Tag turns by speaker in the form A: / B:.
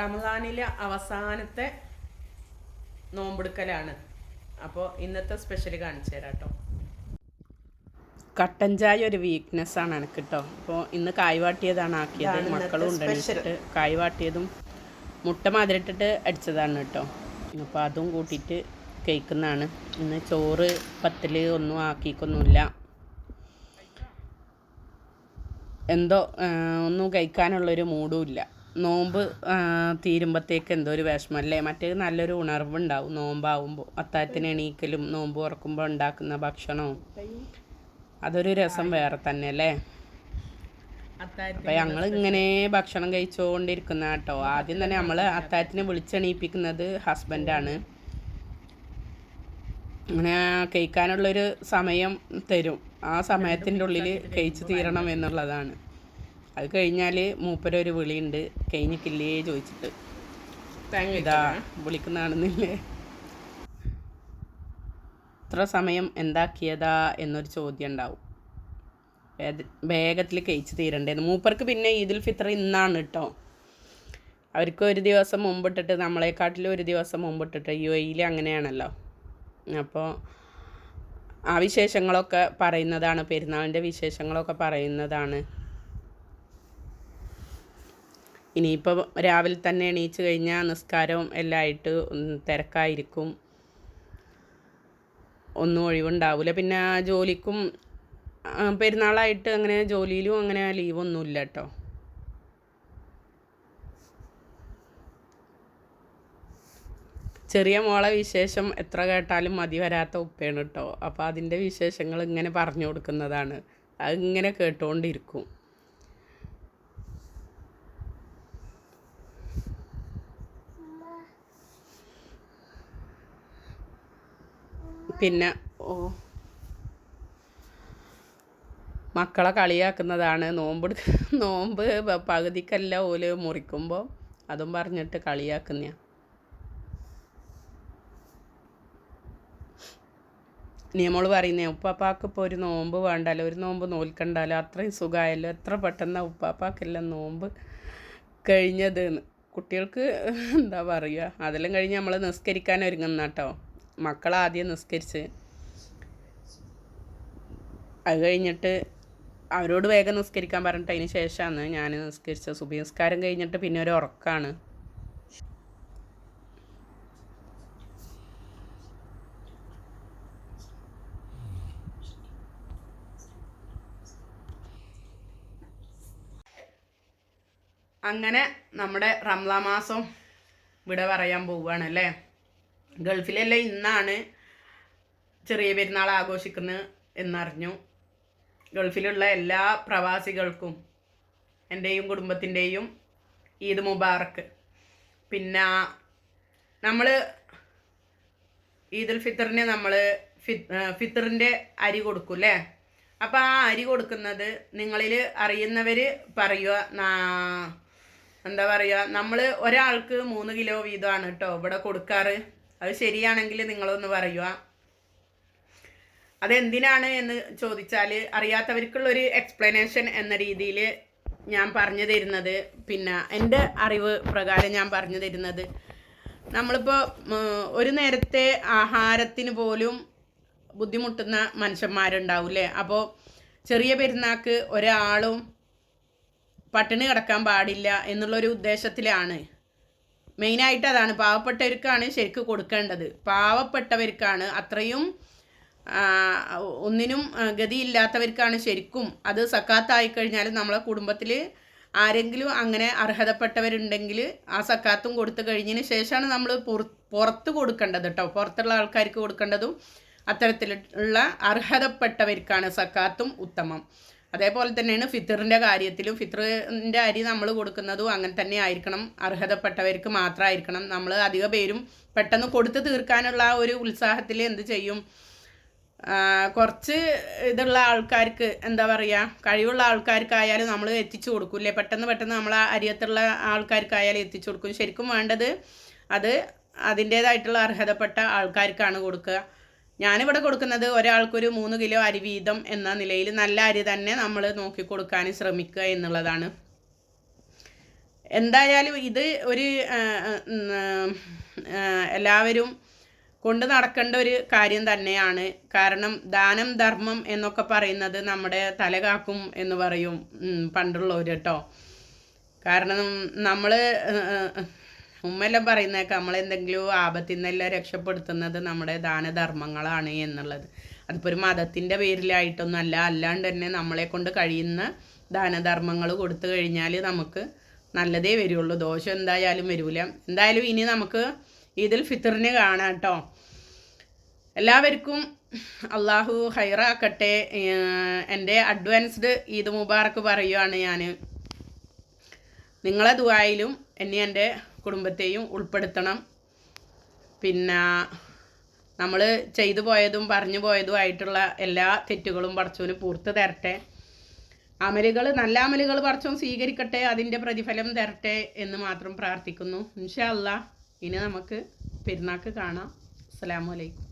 A: റമദാനിലെ അവസാനത്തെ നോമ്പെടുക്കലാണ്. അപ്പോൾ ഇന്നത്തെ സ്പെഷ്യൽ കാണിച്ചു തരാം കേട്ടോ. കട്ടൻ ചായ ഒരു വീക്ക്നെസ് ആണ് എനിക്ക് കേട്ടോ. അപ്പോൾ ഇന്ന് കായ്വാട്ടിയതാണ് ആക്കിയത്. മക്കളും ഉണ്ടെന്നിട്ട് കായ്വാട്ടിയതും മുട്ട മാതിരിട്ടിട്ട് അടിച്ചതാണ് കേട്ടോ. അപ്പോൾ അതും കൂട്ടിയിട്ട് കഴിക്കുന്നതാണ്. ഇന്ന് ചോറ് പത്തിൽ ഒന്നും ആക്കിക്കൊന്നുമില്ല. എന്തോ ഒന്നും കഴിക്കാനുള്ളൊരു മൂഡും ഇല്ല. നോമ്പ് തീരുമ്പോഴത്തേക്ക് എന്തോ ഒരു വിഷമല്ലേ. മറ്റേ നല്ലൊരു ഉണർവുണ്ടാവും നോമ്പാവുമ്പോൾ. അത്താഴത്തിന് എണീക്കലും നോമ്പ് തുറക്കുമ്പോൾ ഉണ്ടാക്കുന്ന ഭക്ഷണവും അതൊരു രസം വേറെ തന്നെ അല്ലേ. അപ്പം ഞങ്ങൾ ഇങ്ങനെ ഭക്ഷണം കഴിച്ചുകൊണ്ടിരിക്കുന്ന കേട്ടോ. ആദ്യം തന്നെ നമ്മൾ അത്താഴത്തിന് വിളിച്ചെണീപ്പിക്കുന്നത് ഹസ്ബൻഡാണ്. അങ്ങനെ കഴിക്കാനുള്ളൊരു സമയം തരും. ആ സമയത്തിൻ്റെ ഉള്ളിൽ കഴിച്ചു തീരണം എന്നുള്ളതാണ്. അത് കഴിഞ്ഞാൽ മൂപ്പരൊരു വിളിയുണ്ട്, കഴിഞ്ഞിട്ടില്ലേ ചോദിച്ചിട്ട്. ഇതാ വിളിക്കുന്നതാണെന്നില്ലേ, ഇത്ര സമയം എന്താക്കിയതാ എന്നൊരു ചോദ്യം ഉണ്ടാവും. വേഗത്തിൽ കഴിച്ച് തീരണ്ടേന്ന്. മൂപ്പർക്ക് പിന്നെ ഈദുൽ ഫിത്തർ ഇന്നാണ് കേട്ടോ. അവർക്ക് ഒരു ദിവസം മുമ്പിട്ടിട്ട്, നമ്മളെക്കാട്ടിലും ഒരു ദിവസം മുമ്പിട്ടിട്ട്. UAE അങ്ങനെയാണല്ലോ. അപ്പോൾ ആ വിശേഷങ്ങളൊക്കെ പറയുന്നതാണ്, പെരുന്നാളിൻ്റെ വിശേഷങ്ങളൊക്കെ പറയുന്നതാണ്. ഇനിയിപ്പോൾ രാവിലെ തന്നെ എണീച്ച് കഴിഞ്ഞാൽ നിസ്കാരവും എല്ലാം ആയിട്ട് തിരക്കായിരിക്കും. ഒന്നും ഒഴിവുണ്ടാവില്ല. പിന്നെ ജോലിക്കും പെരുന്നാളായിട്ട് അങ്ങനെ ജോലിയിലും അങ്ങനെ ലീവൊന്നുമില്ല കേട്ടോ. ചെറിയ മോളെ വിശേഷം എത്ര കേട്ടാലും മതി വരാത്ത ഉപ്പയാണ് കേട്ടോ. അപ്പോൾ അതിൻ്റെ വിശേഷങ്ങൾ ഇങ്ങനെ പറഞ്ഞു കൊടുക്കുന്നതാണ്. അതിങ്ങനെ കേട്ടുകൊണ്ടിരിക്കും. പിന്നെ മക്കളെ കളിയാക്കുന്നതാണ്. നോമ്പ് പകുതിക്കല്ല ഓല് മുറിക്കുമ്പോൾ അതും പറഞ്ഞിട്ട് കളിയാക്കുന്ന. നമ്മൾ പറയുന്നേ, ഉപ്പാപ്പാക്ക് ഇപ്പോൾ ഒരു നോമ്പ് വേണ്ടാലോ, ഒരു നോമ്പ് നോൽക്കണ്ടാലോ, അത്രയും സുഖമായല്ലോ, എത്ര പെട്ടെന്ന് ഉപ്പാപ്പാക്കെല്ലാം നോമ്പ് കഴിഞ്ഞതെന്ന്. കുട്ടികൾക്ക് എന്താ പറയുക, അതെല്ലാം കഴിഞ്ഞ് നമ്മൾ നിസ്കരിക്കാൻ ഒരുങ്ങുന്ന കേട്ടോ. മക്കളാദ്യം നിസ്കരിച്ച് അത് കഴിഞ്ഞിട്ട് അവരോട് വേഗം നിസ്കരിക്കാൻ പറഞ്ഞിട്ട് അതിന് ശേഷമാണ് ഞാൻ നിസ്കരിച്ചത്. സുബഹി നിസ്കാരം കഴിഞ്ഞിട്ട് പിന്നെ ഒരു ഉറക്കമാണ്. അങ്ങനെ നമ്മുടെ റംസാൻ മാസം ഇവിടെ പറയാൻ പോവുകയാണല്ലേ. ഗൾഫിലെല്ലാം ഇന്നാണ് ചെറിയ പെരുന്നാൾ ആഘോഷിക്കുന്നത് എന്നറിഞ്ഞു. ഗൾഫിലുള്ള എല്ലാ പ്രവാസികൾക്കും എൻ്റെയും കുടുംബത്തിൻ്റെയും ഈദ് മുബാറക്ക്. പിന്നെ നമ്മൾ ഈദുൽ ഫിത്തറിന് നമ്മൾ ഫിത്തറിൻ്റെ അരി കൊടുക്കും അല്ലേ. അപ്പോൾ ആ അരി കൊടുക്കുന്നത് നിങ്ങളിൽ അറിയുന്നവർ പറയുക, എന്താ പറയുക, നമ്മൾ ഒരാൾക്ക് 3 കിലോ വീതമാണ് കേട്ടോ ഇവിടെ കൊടുക്കാറ്. അത് ശരിയാണെങ്കിൽ നിങ്ങളൊന്ന് പറയുക. അതെന്തിനാണ് എന്ന് ചോദിച്ചാൽ അറിയാത്തവർക്കുള്ളൊരു എക്സ്പ്ലനേഷൻ എന്ന രീതിയിൽ ഞാൻ പറഞ്ഞു തരുന്നത്, പിന്നെ എൻ്റെ അറിവ് പ്രകാരം ഞാൻ പറഞ്ഞു തരുന്നത്, നമ്മളിപ്പോൾ ഒരു നേരത്തെ ആഹാരത്തിന് പോലും ബുദ്ധിമുട്ടുന്ന മനുഷ്യന്മാരുണ്ടാവില്ലേ. അപ്പോൾ ചെറിയ പെരുന്നാൾക്ക് ഒരാളും പട്ടിണി കിടക്കാൻ പാടില്ല എന്നുള്ളൊരു ഉദ്ദേശത്തിലാണ്. മെയിനായിട്ട് അതാണ്. പാവപ്പെട്ടവർക്കാണ് ശരിക്കും കൊടുക്കേണ്ടത്. പാവപ്പെട്ടവർക്കാണ്, അത്രയും ഒന്നിനും ഗതിയില്ലാത്തവർക്കാണ് ശരിക്കും അത് സക്കാത്തായി കഴിഞ്ഞാൽ നമ്മളെ കുടുംബത്തിൽ ആരെങ്കിലും അങ്ങനെ അർഹതപ്പെട്ടവരുണ്ടെങ്കിൽ ആ സക്കാത്തും കൊടുത്തു കഴിഞ്ഞതിന് ശേഷമാണ് നമ്മൾ പുറത്ത് കൊടുക്കേണ്ടത് കേട്ടോ. പുറത്തുള്ള ആൾക്കാർക്ക് കൊടുക്കേണ്ടതും അത്തരത്തിലുള്ള അർഹതപ്പെട്ടവർക്കാണ് സക്കാത്തും ഉത്തമം. അതേപോലെ തന്നെയാണ് ഫിത്തറിൻ്റെ കാര്യത്തിലും. ഫിത്തറിൻ്റെ അരി നമ്മൾ കൊടുക്കുന്നതും അങ്ങനെ തന്നെ ആയിരിക്കണം, അർഹതപ്പെട്ടവർക്ക് മാത്രമായിരിക്കണം. നമ്മൾ അധിക പേരും പെട്ടെന്ന് കൊടുത്തു തീർക്കാനുള്ള ഒരു ഉത്സാഹത്തിൽ എന്ത് ചെയ്യും, കുറച്ച് ഇതുള്ള ആൾക്കാർക്ക്, എന്താ പറയുക, കഴിവുള്ള ആൾക്കാർക്കായാലും നമ്മൾ എത്തിച്ചു കൊടുക്കില്ലേ. പെട്ടെന്ന് നമ്മൾ അരിയത്തുള്ള ആൾക്കാർക്കായാലും എത്തിച്ചു കൊടുക്കും. ശരിക്കും വേണ്ടത് അത് അതിൻ്റേതായിട്ടുള്ള അർഹതപ്പെട്ട ആൾക്കാർക്കാണ് കൊടുക്കുക. ഞാനിവിടെ കൊടുക്കുന്നത് ഒരാൾക്കൊരു 3 കിലോ അരി വീതം എന്ന നിലയിൽ നല്ല അരി തന്നെ നമ്മൾ നോക്കി കൊടുക്കാൻ ശ്രമിക്കുക എന്നുള്ളതാണ്. എന്തായാലും ഇത് ഒരു എല്ലാവരും കൊണ്ട് നടക്കേണ്ട ഒരു കാര്യം തന്നെയാണ്. കാരണം ദാനം ധർമ്മം എന്നൊക്കെ പറയുന്നത് നമ്മുടെ തല കാക്കും എന്ന് പറയും പണ്ടുള്ളവർ കേട്ടോ. കാരണം നമ്മൾ ഉമ്മെല്ലാം പറയുന്നേക്കാം നമ്മളെന്തെങ്കിലും ആപത്തിൽ നിന്നെല്ലാം രക്ഷപ്പെടുത്തുന്നത് നമ്മുടെ ദാനധർമ്മങ്ങളാണ് എന്നുള്ളത്. അതിപ്പോൾ ഒരു മതത്തിൻ്റെ പേരിലായിട്ടൊന്നുമല്ല, അല്ലാണ്ട് തന്നെ നമ്മളെ കൊണ്ട് കഴിയുന്ന ദാനധർമ്മങ്ങൾ കൊടുത്തു കഴിഞ്ഞാൽ നമുക്ക് നല്ലതേ വരുള്ളൂ, ദോഷം എന്തായാലും വരില്ല. എന്തായാലും ഇനി നമുക്ക് ഈദുൽ ഫിത്തറിന് കാണാം കേട്ടോ. എല്ലാവർക്കും അള്ളാഹു ഹൈറാക്കട്ടെ. എൻ്റെ അഡ്വാൻസ്ഡ് ഈദ് മുബാറക്ക് പറയുകയാണ് ഞാൻ. നിങ്ങളെ ദുആയിലും എന്നെ എൻ്റെ കുടുംബത്തെയും ഉൾപ്പെടുത്തണം. പിന്നെ നമ്മൾ ചെയ്തു പോയതും പറഞ്ഞു പോയതുമായിട്ടുള്ള എല്ലാ തെറ്റുകളും പടച്ചോന് പൂർത്ത് തരട്ടെ. നല്ല അമലുകൾ പടച്ചോൻ സ്വീകരിക്കട്ടെ, അതിൻ്റെ പ്രതിഫലം തരട്ടെ എന്ന് മാത്രം പ്രാർത്ഥിക്കുന്നു. ഇൻഷാ അല്ലാഹ് ഇനി നമുക്ക് പെരുന്നാൾക്ക് കാണാം. അസ്സലാമു അലൈക്കും.